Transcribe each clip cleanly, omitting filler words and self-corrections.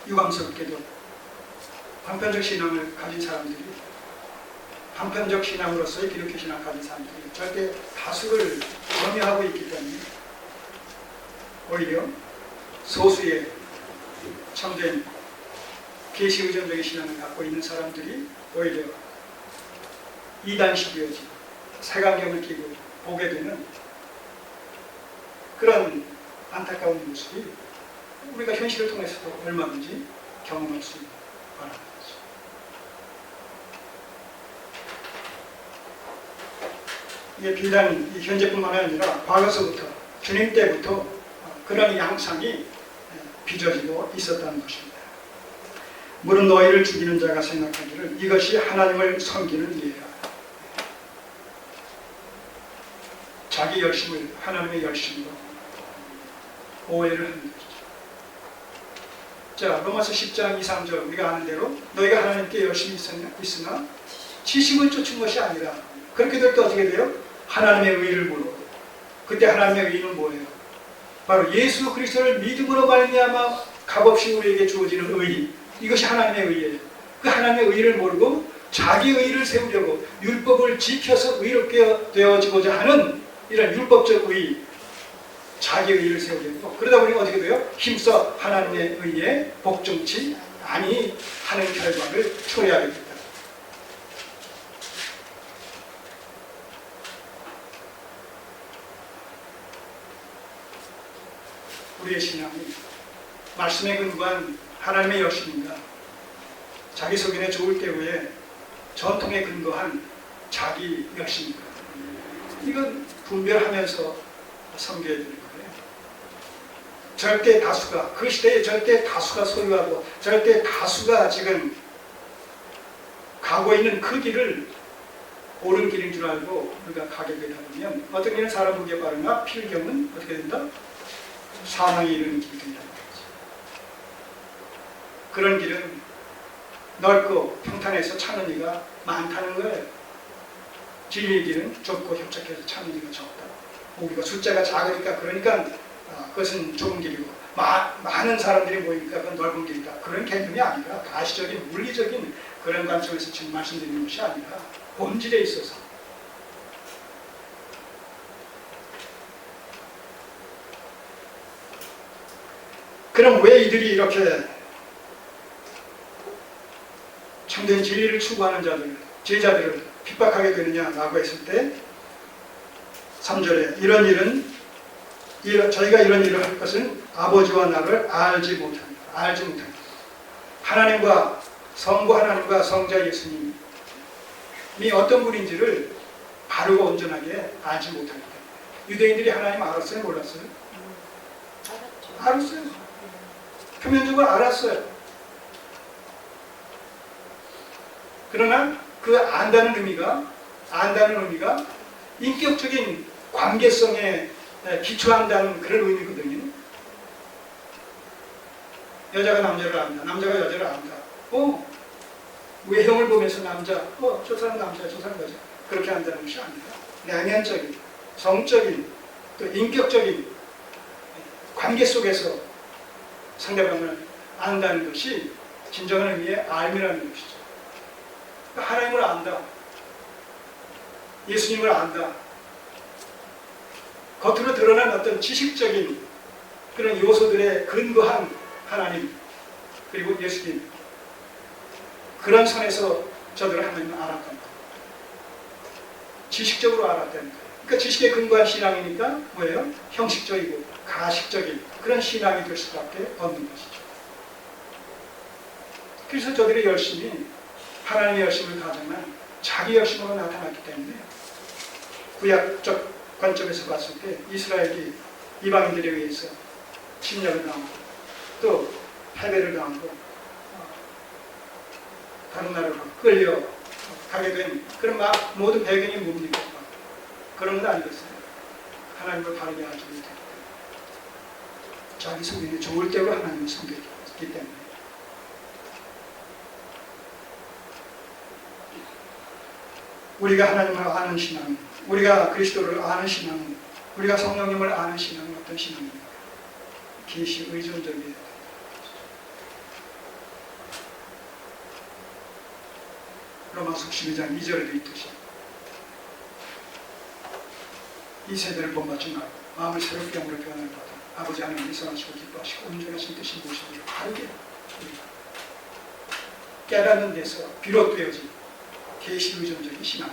유감스럽게도 방편적 신앙을 가진 사람들이, 방편적 신앙으로서의 기독교 신앙을 가진 사람들이 절대 다수를 범위하고 있기 때문에 오히려 소수의 참된 계시의존적인 신앙을 갖고 있는 사람들이 오히려 이단식이어지 색안경을 끼고 보게 되는 그런 안타까운 모습이 우리가 현실을 통해서도 얼마든지 경험할 수 있는 바람이죠. 이게 비단 현재뿐만 아니라 과거서부터 주님 때부터 그런 양상이 빚어지고 있었다는 것입니다. 물은 너희를 죽이는 자가 생각하기를 이것이 하나님을 섬기는 예라. 자기 열심을 하나님의 열심으로 오해를 하는 것이죠. 자, 로마서 10장 2, 3절 우리가 아는 대로 너희가 하나님께 열심히 있으나 지식을 쫓은 것이 아니라, 그렇게 될 때 어떻게 돼요? 하나님의 의를 모르고. 그때 하나님의 의는 뭐예요? 바로 예수 그리스도를 믿음으로 말미암아 값없이 우리에게 주어지는 의, 이것이 하나님의 의예요. 그 하나님의 의를 모르고 자기 의를 세우려고 율법을 지켜서 의롭게 되어지고자 하는 이런 율법적 의, 자기 의를 세우려고, 그러다 보니 어떻게 돼요? 힘써 하나님의 의에 복종치 아니 하는 결과를 초래하게 됩니다. 우리의 신앙이 말씀에 근거한 하나님의 열심인가, 자기 소견에 좋을 때에 전통에 근거한 자기 열심인가, 이건 분별하면서 섬겨야 되는 거예요. 절대 다수가, 그 시대에 절대 다수가 소유하고 절대 다수가 지금 가고 있는 그 길을 옳은 길인 줄 알고 우리가 가게 되다 보면 어떤 길은 사람 보기에 빠르나 필경은 어떻게 된다? 사망에 이르는 길이 된다는 거죠. 그런 길은 넓고 평탄해서 찾는 이가 많다는 거예요. 진리의 길은 좁고 협착해서 찾는 이가 적다. 우리가 숫자가 작으니까 그러니까 그것은 좁은 길이고 많은 사람들이 모이니까 그건 넓은 길이다. 그런 개념이 아니라 가시적인 물리적인 그런 관점에서 지금 말씀드리는 것이 아니라 본질에 있어서 그럼 왜 이들이 이렇게 참된 진리를 추구하는 자들, 제자들을 핍박하게 되느냐라고 했을 때 3절에 저희가 이런 일을 할 것은 아버지와 나를 알지 못합니다. 하나님과 성부 하나님과 성자 예수님이 어떤 분인지를 바르고 온전하게 알지 못합니다. 유대인들이 하나님 알았어요? 몰랐어요? 알았어요. 표면적으로 알았어요. 그러나 그 안다는 의미가 인격적인 관계성에 기초한다는 그런 의미거든요. 여자가 남자를 안다. 남자가 여자를 안다. 외형을 보면서 남자, 저 사람 남자, 저 사람 여자. 그렇게 한다는 것이 아니라 내면적인, 성적인, 또 인격적인 관계 속에서 상대방을 안다는 것이 진정한 의미의 알미라는 것이죠. 하나님을 안다. 예수님을 안다. 겉으로 드러난 어떤 지식적인 그런 요소들에 근거한 하나님, 그리고 예수님, 그런 선에서 저들은 하나님을 알았다는 거예요. 지식적으로 알았다는 거예요. 그러니까 지식에 근거한 신앙이니까 뭐예요? 형식적이고 가식적인 그런 신앙이 될 수밖에 없는 것이죠. 그래서 저들의 열심이 하나님의 열심을 가져만 자기 열심으로 나타났기 때문에 구약적 관점에서 봤을 때 이스라엘이 이방인들에 의해서 침략을 당하고 또 패배를 당하고 다른 나라로 끌려가게 된 그런 모든 배경이 뭡니까? 그런 건 아니겠어요. 하나님을 바르게 알지 못했기 때문에 자기 소견에 좋을 대로 하나님을 섬겼기 때문에 우리가 하나님을 아는 신앙, 우리가 그리스도를 아는 신앙, 우리가 성령님을 아는 신앙은 어떤 신앙입니까? 계시 의존적이에요. 로마서 12장 2절에도 있듯이 이 세대를 본받지 말고 마음을 새롭게 함으로 변화를 받아 아버지 하나님 이상하시고 기뻐하시고 온전하신 뜻이 무엇인지를 바르게 깨닫는 데서 비롯되어진 계시 의존적인 신앙.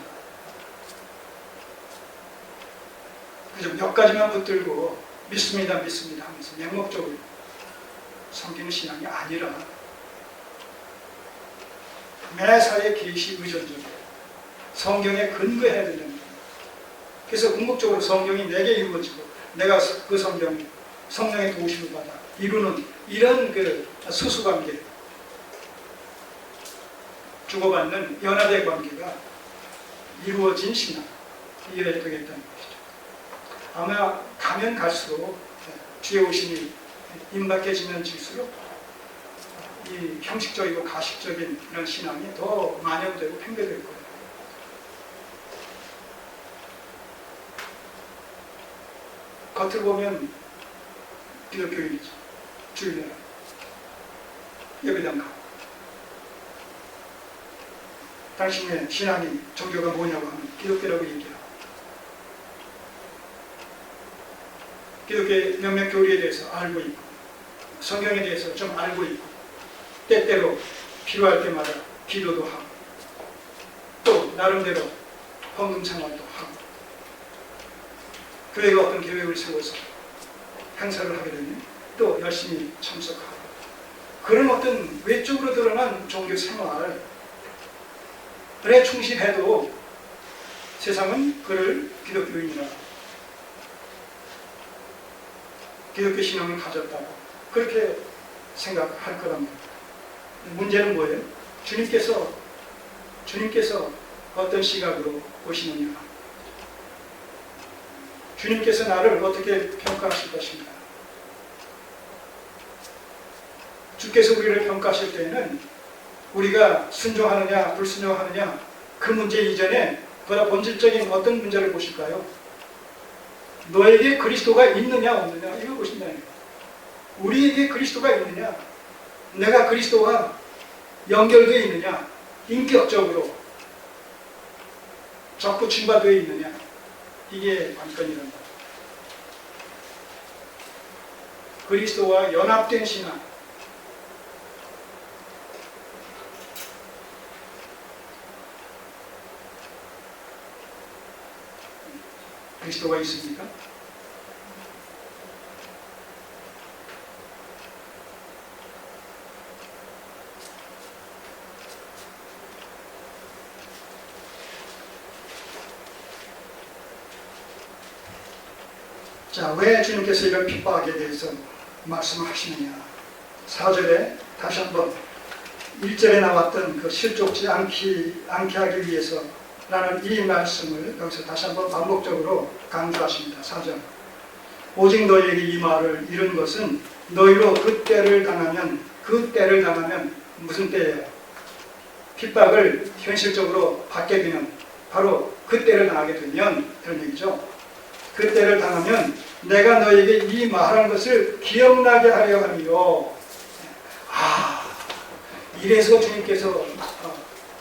그저 몇 가지만 붙들고 믿습니다 하면서 맹목적으로 섬기는 신앙이 아니라 매사에 계시 의존적이에요. 성경에 근거해야 된다는 거예요. 그래서 궁극적으로 성경이 내게 이루어지고 내가 그 성경 성령의 도우심을 받아 이루는 이런 그 수수관계, 주고받는 연합의 관계가 이루어진 신앙, 이어야 되겠다는 것이죠. 아마 가면 갈수록 주의 오심이 임박해지면 질수록 이 형식적이고 가식적인 이런 신앙이 더 만연되고 팽배될 거예요. 겉을 보면 기독교인이죠. 주일날 예배당 가고 당신의 신앙이 종교가 뭐냐고 하면 기독교라고 얘기하고 기독교의 몇몇 교리에 대해서 알고 있고 성경에 대해서 좀 알고 있고 때때로 필요할 때마다 기도도 하고 또 나름대로 헌금 생활도 하고 교회가 어떤 계획을 세워서 행사를 하게 되면 또 열심히 참석하고 그런 어떤 외적으로 드러난 종교 생활에 충실해도 세상은 그를 기독교인이라 기독교 신앙을 가졌다고 그렇게 생각할 거란 말이에요. 문제는 뭐예요? 주님께서 어떤 시각으로 보시느냐, 주님께서 나를 어떻게 평가하실 것인가. 주께서 우리를 평가하실 때에는 우리가 순종하느냐 불순종하느냐 그 문제 이전에 보다 본질적인 어떤 문제를 보실까요? 너에게 그리스도가 있느냐 없느냐 이거 보신다는 거예요. 우리에게 그리스도가 있느냐, 내가 그리스도와 연결되어 있느냐, 인격적으로 접붙임바 되어 있느냐, 이게 관건이란 말이에요. 그리스도와 연합된 신앙, 그리스도가 있습니까? 자, 왜 주님께서 이런 핍박에 대해서 말씀하시느냐. 4절에 다시 한번 1절에 나왔던 그 실족지 않게 하기 위해서 라는 이 말씀을 여기서 다시 한번 반복적으로 강조하십니다. 4절. 오직 너희에게 이 말을 이룬 것은 너희로 그 때를 당하면 무슨 때예요? 핍박을 현실적으로 받게 되면 바로 그 때를 당하게 되면 그런 얘기죠. 그 때를 당하면 내가 너에게 이 말한 것을 기억나게 하려 함이요. 이래서 주님께서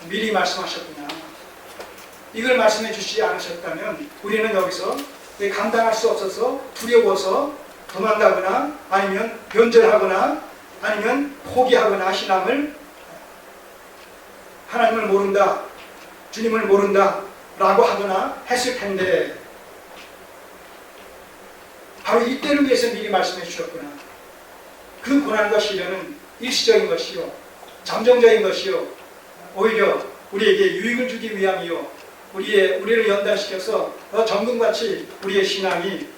미리 말씀하셨구나. 이걸 말씀해 주시지 않으셨다면 우리는 여기서 감당할 수 없어서 두려워서 도망가거나 아니면 변절하거나 아니면 포기하거나 신앙을 하나님을 모른다, 주님을 모른다 라고 하거나 했을 텐데 바로 이때를 위해서 미리 말씀해 주셨구나. 그 고난과 시련은 일시적인 것이요, 잠정적인 것이요, 오히려 우리에게 유익을 주기 위함이요, 우리를 연단시켜서 더 정금같이 우리의 신앙이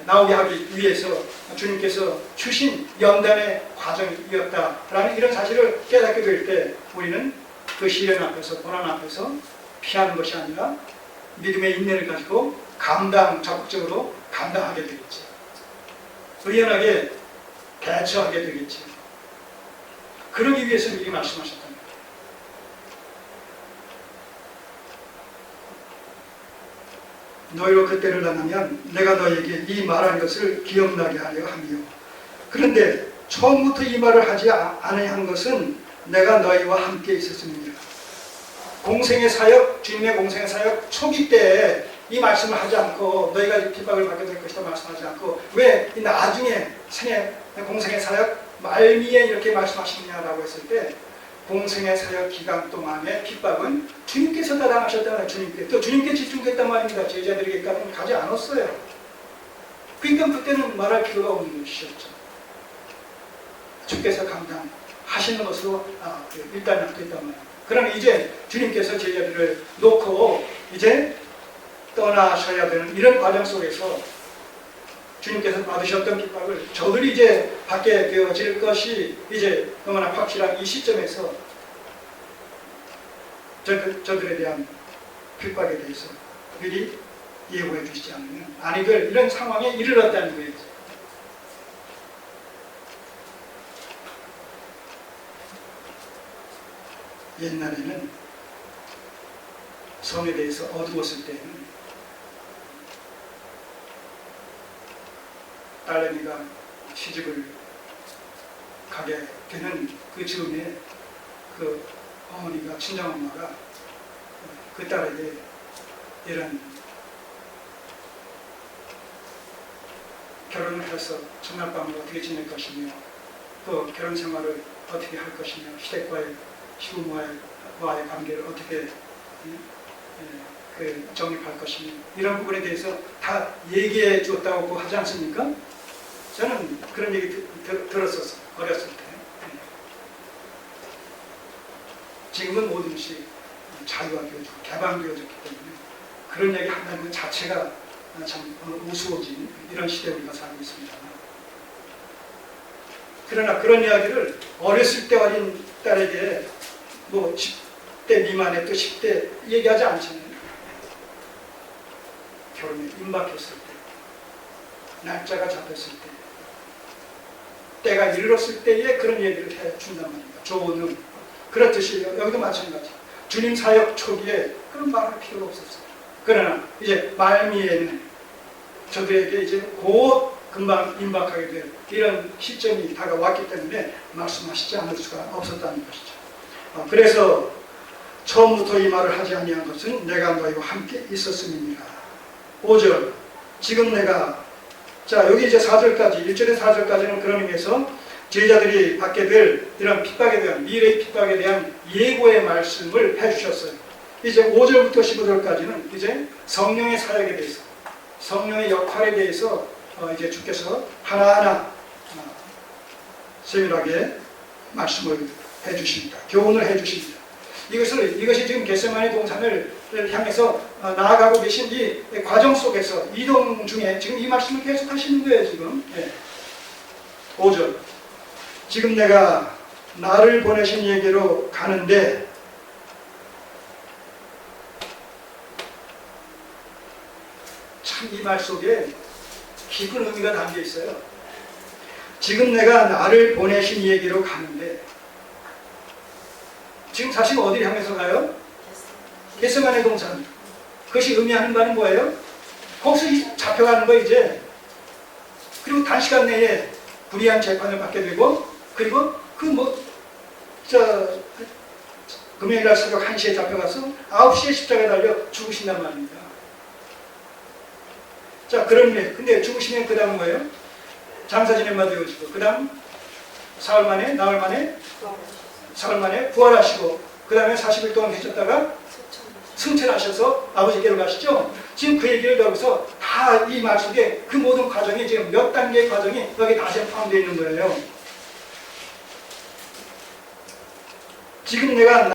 나오게 하기 위해서 주님께서 주신 연단의 과정이었다라는 이런 사실을 깨닫게 될 때 우리는 그 시련 앞에서, 고난 앞에서 피하는 것이 아니라 믿음의 인내를 가지고 적극적으로 감당하게 되겠지. 의연하게 대처하게 되겠지. 그러기 위해서 미리 말씀하셨다. 너희로 그때를 당하면 내가 너희에게 이 말한 것을 기억나게 하려 함이요. 그런데 처음부터 이 말을 하지 않아야 한 것은 내가 너희와 함께 있었음이니라. 공생의 사역, 주님의 공생의 사역 초기 때 이 말씀을 하지 않고 너희가 핍박을 받게 될 것이다 말씀하지 않고 왜 나중에 공생의 사역 말미에 이렇게 말씀하시느냐라고 했을 때 공생의 사역 기간 동안의 핍박은 주님께서 다 당하셨다는 주님께 또 주님께 집중했단 말입니다. 제자들에게까지는 가지 않았어요. 그러니까 그때는 말할 필요가 없는 것이었죠. 주께서 감당하시는 것으로 일단 약도했단 말입니다. 그러나 이제 주님께서 제자들을 놓고 이제 떠나셔야 되는 이런 과정 속에서 주님께서 받으셨던 핍박을 저들이 이제 받게 되어질 것이 이제 너무나 확실한 이 시점에서 저들에 대한 핍박에 대해서 미리 예고해 주시지 않으면 아니들 이런 상황에 이르렀다는 거예요. 옛날에는 성에 대해서 어두웠을 때는 딸내미가 시집을 가게 되는 그 즈음에 그 어머니가 친정엄마가 그 딸에게 이런 결혼을 해서 첫날 밤을 어떻게 지낼 것이며 또 결혼 생활을 어떻게 할 것이며 시댁과의 시부모와의 관계를 어떻게 정립할 것이며 이런 부분에 대해서 다 얘기해 줬다고 하지 않습니까? 저는 그런 얘기 들었었어요. 어렸을 때. 지금은 모든 것이 자유화되어지고 개방되어졌기 때문에 그런 얘기 한다는 것 자체가 참 우스워진 이런 시대에 우리가 살고 있습니다. 그러나 그런 이야기를 어렸을 때 어린 딸에게 뭐 10대 미만의 또 10대 얘기하지 않잖아요. 결혼에 임박했을 때, 날짜가 잡혔을 때, 때가 이르렀을 때에 그런 얘기를 해준단 말입니다. 조언은 그렇듯이 여기도 마찬가지. 주님 사역 초기에 그런 말할 필요가 없었어요. 그러나 이제 말미에는 저들에게 이제 곧 금방 임박하게 될 이런 시점이 다가왔기 때문에 말씀하시지 않을 수가 없었다는 것이죠. 그래서 처음부터 이 말을 하지 아니한 것은 내가 너희와 함께 있었음이니라. 5절 지금 내가 자 여기 이제 4절까지 1절에 4절까지는 그런 의미에서 제자들이 받게 될 이런 핍박에 대한 미래의 핍박에 대한 예고의 말씀을 해주셨어요. 이제 5절부터 15절까지는 이제 성령의 사역에 대해서 성령의 역할에 대해서 이제 주께서 하나하나 세밀하게 말씀을 해주십니다. 교훈을 해주십니다. 이것이 지금 겟세마네 동산을 향해서 나아가고 계신 이 과정 속에서 이동 중에 지금 이 말씀을 계속 하시는 거예요. 지금 5절 지금 내가 나를 보내신 얘기로 가는데 참 이 말 속에 깊은 의미가 담겨 있어요. 지금 내가 나를 보내신 얘기로 가는데 지금 사실 어디를 향해서 가요? 겟세마네 동산. 그것이 의미하는 바는 뭐예요? 거기서 잡혀가는 거 이제. 그리고 단시간 내에 불의한 재판을 받게 되고 그리고 금요일날 새벽 1시에 잡혀가서 9시에 십자가에 달려 죽으신단 말입니다. 자, 그런데 근데 죽으시면 그 다음 뭐예요? 장사 지낸바 되어지고 그 다음 사흘 만에 부활하시고 그 다음에 40일 동안 계셨다가 승천하셔서 아버지께로 가시죠. 지금 그 얘기를 여기서 다 이 말 속에 그 모든 과정이 지금 몇 단계의 과정이 여기 다 포함되어 있는 거예요. 지금 내가